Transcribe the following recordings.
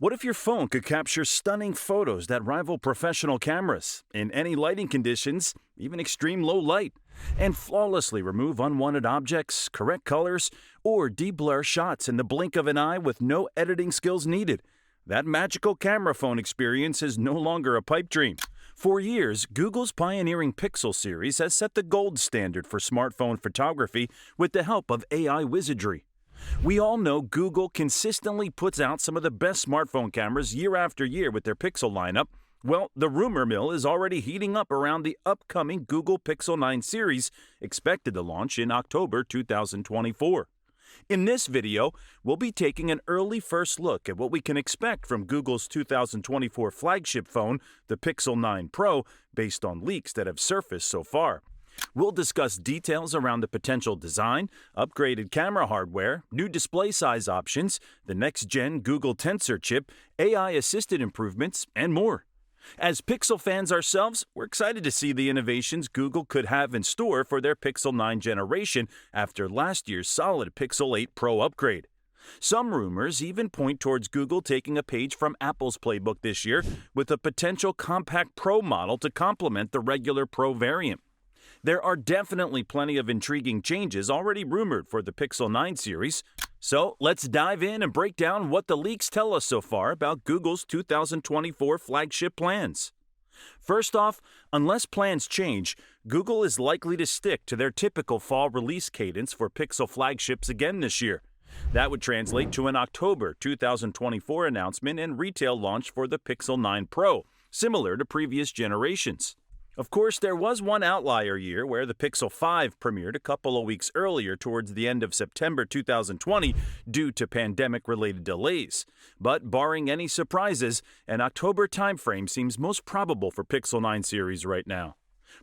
What if your phone could capture stunning photos that rival professional cameras in any lighting conditions, even extreme low light, and flawlessly remove unwanted objects, correct colors, or de-blur shots in the blink of an eye with no editing skills needed? That magical camera phone experience is no longer a pipe dream. For years, Google's pioneering Pixel series has set the gold standard for smartphone photography with the help of AI wizardry. We all know Google consistently puts out some of the best smartphone cameras year after year with their Pixel lineup. Well, the rumor mill is already heating up around the upcoming Google Pixel 9 series, expected to launch in October 2024. In this video, we'll be taking an early first look at what we can expect from Google's 2024 flagship phone, the Pixel 9 Pro, based on leaks that have surfaced so far. We'll discuss details around the potential design, upgraded camera hardware, new display size options, the next-gen Google Tensor chip, AI-assisted improvements, and more. As Pixel fans ourselves, we're excited to see the innovations Google could have in store for their Pixel 9 generation after last year's solid Pixel 8 Pro upgrade. Some rumors even point towards Google taking a page from Apple's playbook this year with a potential compact Pro model to complement the regular Pro variant. There are definitely plenty of intriguing changes already rumored for the Pixel 9 series, so let's dive in and break down what the leaks tell us so far about Google's 2024 flagship plans. First off, unless plans change, Google is likely to stick to their typical fall release cadence for Pixel flagships again this year. That would translate to an October 2024 announcement and retail launch for the Pixel 9 Pro, similar to previous generations. Of course, there was one outlier year where the Pixel 5 premiered a couple of weeks earlier towards the end of September 2020 due to pandemic-related delays. But barring any surprises, an October timeframe seems most probable for Pixel 9 series right now.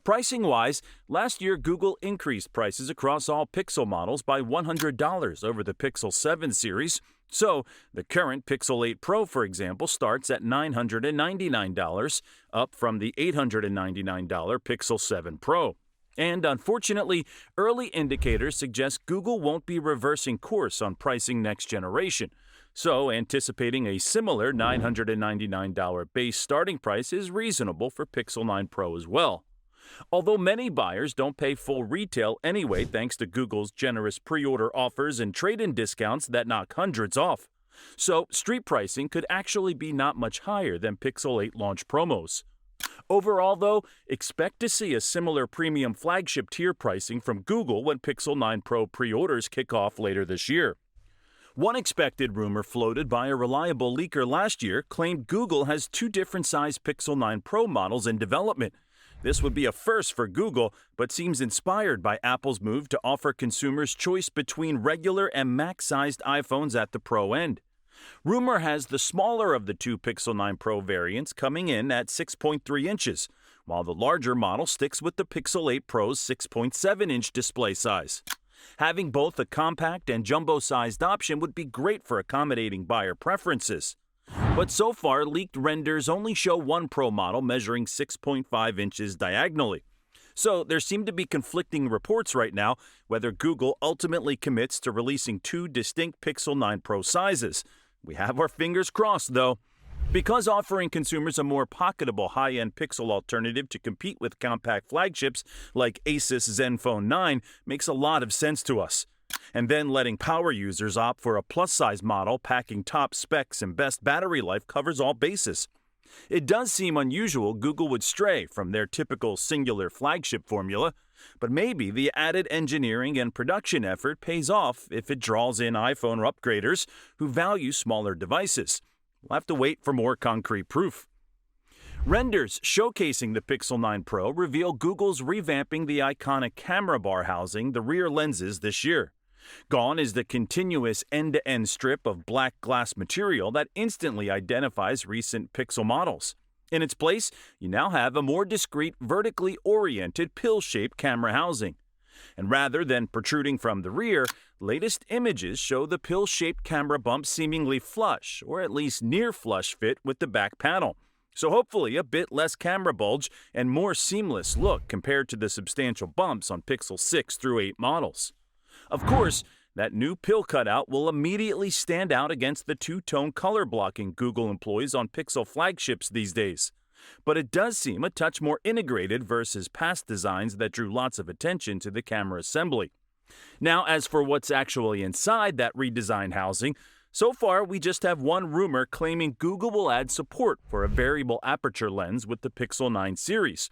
Pricing-wise, last year Google increased prices across all Pixel models by $100 over the Pixel 7 series. So, the current Pixel 8 Pro, for example, starts at $999, up from the $899 Pixel 7 Pro. And unfortunately, early indicators suggest Google won't be reversing course on pricing next generation. So, anticipating a similar $999 base starting price is reasonable for Pixel 9 Pro as well. Although many buyers don't pay full retail anyway thanks to Google's generous pre-order offers and trade-in discounts that knock hundreds off. So, street pricing could actually be not much higher than Pixel 8 launch promos. Overall, though, expect to see a similar premium flagship tier pricing from Google when Pixel 9 Pro pre-orders kick off later this year. One expected rumor floated by a reliable leaker last year claimed Google has two different size Pixel 9 Pro models in development. This would be a first for Google, but seems inspired by Apple's move to offer consumers choice between regular and Mac-sized iPhones at the Pro end. Rumor has the smaller of the two Pixel 9 Pro variants coming in at 6.3 inches, while the larger model sticks with the Pixel 8 Pro's 6.7-inch display size. Having both a compact and jumbo-sized option would be great for accommodating buyer preferences. But so far, leaked renders only show one Pro model measuring 6.5 inches diagonally. So there seem to be conflicting reports right now whether Google ultimately commits to releasing two distinct Pixel 9 Pro sizes. We have our fingers crossed, though. Because offering consumers a more pocketable high-end Pixel alternative to compete with compact flagships like Asus Zenfone 9 makes a lot of sense to us. And then letting power users opt for a plus-size model packing top specs and best battery life covers all bases. It does seem unusual Google would stray from their typical singular flagship formula, but maybe the added engineering and production effort pays off if it draws in iPhone upgraders who value smaller devices. We'll have to wait for more concrete proof. Renders showcasing the Pixel 9 Pro reveal Google's revamping the iconic camera bar housing the rear lenses this year. Gone is the continuous end-to-end strip of black glass material that instantly identifies recent Pixel models. In its place, you now have a more discreet, vertically oriented pill-shaped camera housing. And rather than protruding from the rear, latest images show the pill-shaped camera bump seemingly flush, or at least near flush fit with the back panel. So hopefully a bit less camera bulge and more seamless look compared to the substantial bumps on Pixel 6 through 8 models. Of course, That new pill cutout will immediately stand out against the two-tone color blocking Google employs on Pixel flagships these days. But it does seem a touch more integrated versus past designs that drew lots of attention to the camera assembly. Now, as for what's actually inside that redesigned housing, so far we just have one rumor claiming Google will add support for a variable aperture lens with the Pixel 9 series.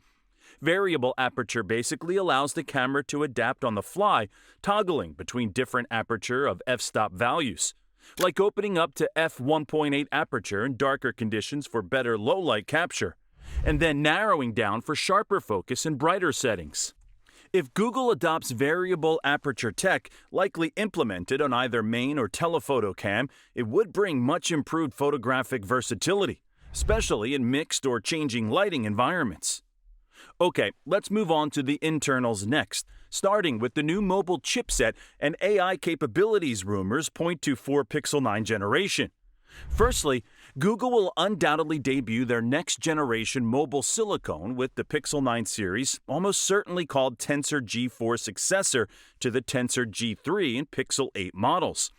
Variable aperture basically allows the camera to adapt on the fly, toggling between different aperture of f-stop values, like opening up to f1.8 aperture in darker conditions for better low-light capture, and then narrowing down for sharper focus in brighter settings. If Google adopts variable aperture tech, likely implemented on either main or telephoto cam, it would bring much improved photographic versatility, especially in mixed or changing lighting environments. Okay, let's move on to the internals next, starting with the new mobile chipset and AI capabilities rumors point to for Pixel 9 generation. Firstly, Google will undoubtedly debut their next-generation mobile silicone with the Pixel 9 series, almost certainly called Tensor G4 successor to the Tensor G3 and Pixel 8 models.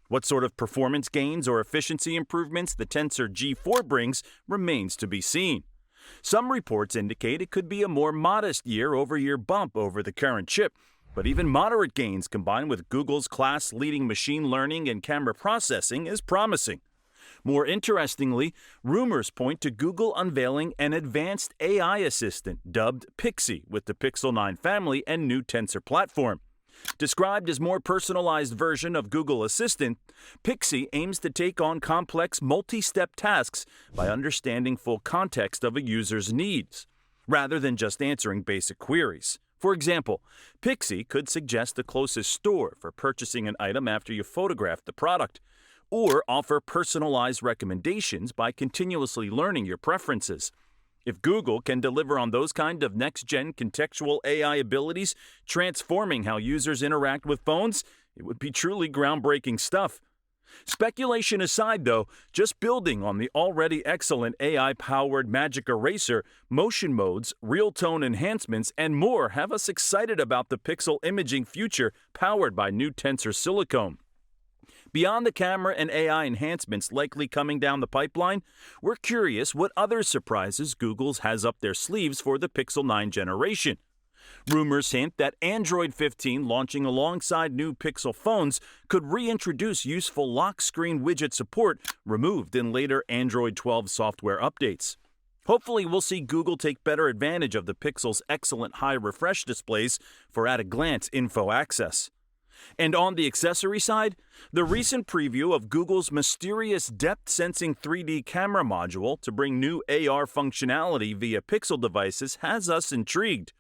What sort of performance gains or efficiency improvements the Tensor G4 brings remains to be seen. Some reports indicate it could be a more modest year-over-year bump over the current chip, but even moderate gains combined with Google's class-leading machine learning and camera processing is promising. More interestingly, rumors point to Google unveiling an advanced AI assistant dubbed Pixie with the Pixel 9 family and new Tensor platform. Described as a more personalized version of Google Assistant, Pixie aims to take on complex multi-step tasks by understanding full context of a user's needs, rather than just answering basic queries. For example, Pixie could suggest the closest store for purchasing an item after you photograph the product, or offer personalized recommendations by continuously learning your preferences. If Google can deliver on those kind of next-gen contextual AI abilities, transforming how users interact with phones, it would be truly groundbreaking stuff. Speculation aside, though, just building on the already excellent AI-powered Magic Eraser, motion modes, real tone enhancements, and more have us excited about the Pixel imaging future powered by new Tensor silicone. Beyond the camera and AI enhancements likely coming down the pipeline, we're curious what other surprises Google has up their sleeves for the Pixel 9 generation. Rumors hint that Android 15 launching alongside new Pixel phones could reintroduce useful lock screen widget support removed in later Android 12 software updates. Hopefully, we'll see Google take better advantage of the Pixel's excellent high refresh displays for at-a-glance info access. And on the accessory side, the recent preview of Google's mysterious depth-sensing 3D camera module to bring new AR functionality via Pixel devices has us intrigued.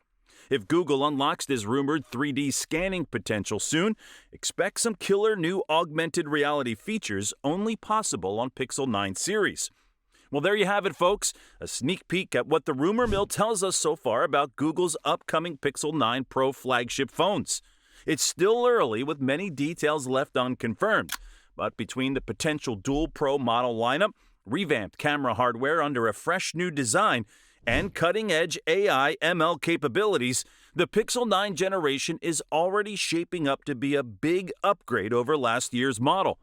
If Google unlocks this rumored 3D scanning potential soon, expect some killer new augmented reality features only possible on Pixel 9 series. Well, there you have it, folks. A sneak peek at what the rumor mill tells us so far about Google's upcoming Pixel 9 Pro flagship phones. It's still early with many details left unconfirmed, but between the potential dual Pro model lineup, revamped camera hardware under a fresh new design, and cutting-edge AI ML capabilities, the Pixel 9 generation is already shaping up to be a big upgrade over last year's model.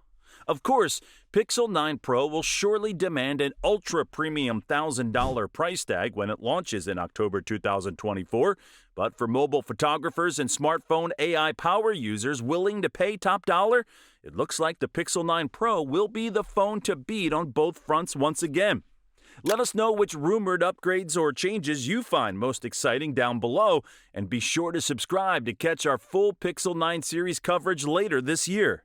Of course, Pixel 9 Pro will surely demand an ultra-premium $1,000 price tag when it launches in October 2024, but for mobile photographers and smartphone AI power users willing to pay top dollar, it looks like the Pixel 9 Pro will be the phone to beat on both fronts once again. Let us know which rumored upgrades or changes you find most exciting down below, and be sure to subscribe to catch our full Pixel 9 series coverage later this year.